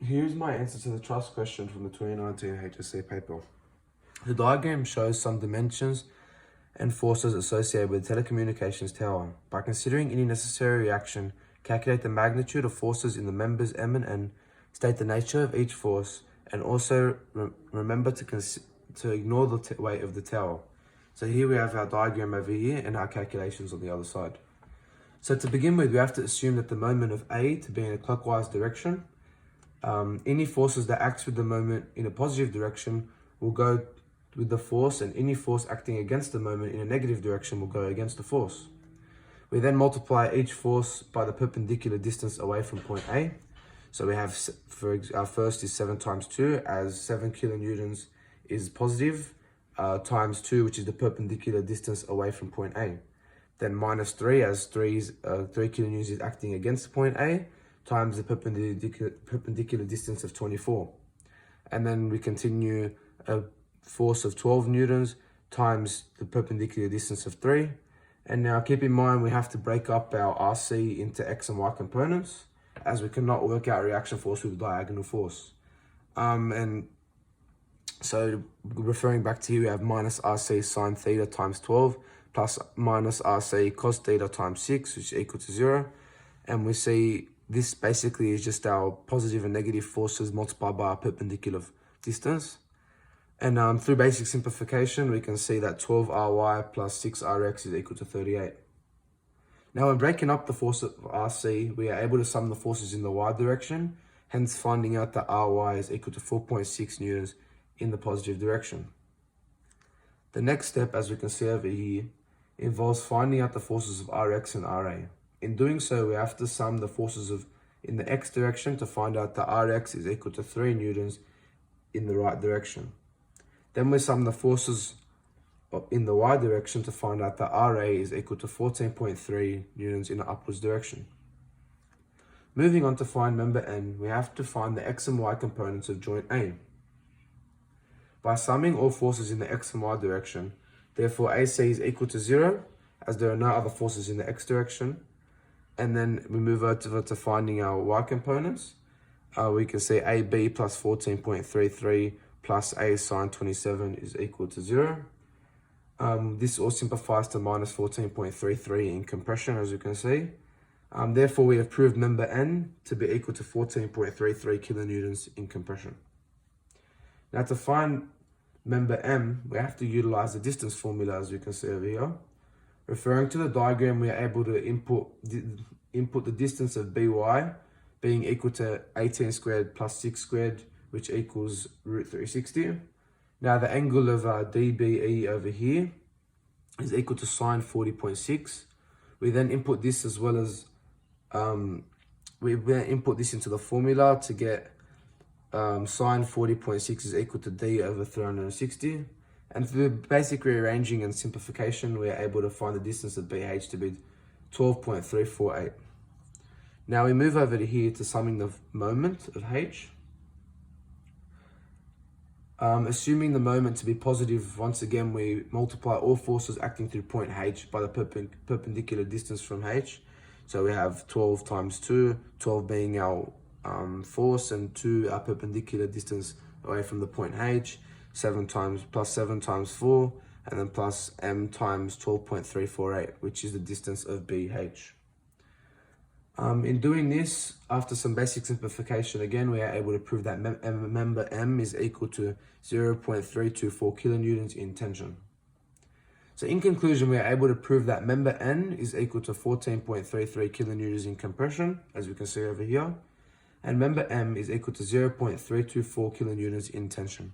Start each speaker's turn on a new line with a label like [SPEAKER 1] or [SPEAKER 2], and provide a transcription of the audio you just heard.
[SPEAKER 1] Here's my answer to the trust question from the 2019 HSC paper. The diagram shows some dimensions and forces associated with the telecommunications tower. By considering any necessary reaction, calculate the magnitude of forces in the members M and N, state the nature of each force, and also remember to ignore the weight of the tower. So here we have our diagram over here and our calculations on the other side. So to begin with, we have to assume that the moment of A to be in a clockwise direction. Any forces that act with the moment in a positive direction will go with the force, and any force acting against the moment in a negative direction will go against the force. We then multiply each force by the perpendicular distance away from point A. So we have, for our first is 7 times 2, as 7 kilonewtons is positive, times 2, which is the perpendicular distance away from point A. Then minus 3, as 3 kilonewtons is acting against point A, times the perpendicular distance of 24. And then we continue a force of 12 newtons times the perpendicular distance of 3. And now keep in mind we have to break up our RC into X and Y components, as we cannot work out reaction force with diagonal force. And so referring back to here, we have minus RC sine theta times 12 plus minus RC cos theta times 6, which is equal to 0. And we see this basically is just our positive and negative forces multiplied by our perpendicular distance. And through basic simplification, we can see that 12Ry plus 6Rx is equal to 38. Now, when breaking up the force of RC, we are able to sum the forces in the y direction, hence finding out that Ry is equal to 4.6 newtons in the positive direction. The next step, as we can see over here, involves finding out the forces of Rx and Ra. In doing so, we have to sum the forces in the x direction to find out that Rx is equal to 3 newtons in the right direction. Then we sum the forces in the y direction to find out that Ra is equal to 14.3 newtons in the upwards direction. Moving on to find member N, we have to find the x and y components of joint A. By summing all forces in the x and y direction, therefore AC is equal to 0, as there are no other forces in the x direction. And then we move over to finding our y components. We can say AB plus 14.33 plus A sine 27 is equal to 0. This all simplifies to minus 14.33 in compression, as you can see. Therefore, we have proved member N to be equal to 14.33 kilonewtons in compression. Now, to find member M, we have to utilize the distance formula, as you can see over here. Referring to the diagram, we are able to input the distance of BY being equal to 18 squared plus 6 squared, which equals root 360. Now the angle of DBE over here is equal to sine 40.6. We then input this as well as, we then input this into the formula to get sine 40.6 is equal to D over 360. And through basic rearranging and simplification, we are able to find the distance of BH to be 12.348. Now we move over to here to summing the moment of H. Assuming the moment to be positive, once again, we multiply all forces acting through point H by the perpendicular distance from H. So we have 12 times 2, 12 being our force, and 2 our perpendicular distance away from the point H, 7 times 4, and then plus M times 12.348, which is the distance of BH. In doing this, after some basic simplification, again, we are able to prove that member M is equal to 0.324 kilonewtons in tension. So in conclusion, we are able to prove that member N is equal to 14.33 kilonewtons in compression, as we can see over here, and member M is equal to 0.324 kilonewtons in tension.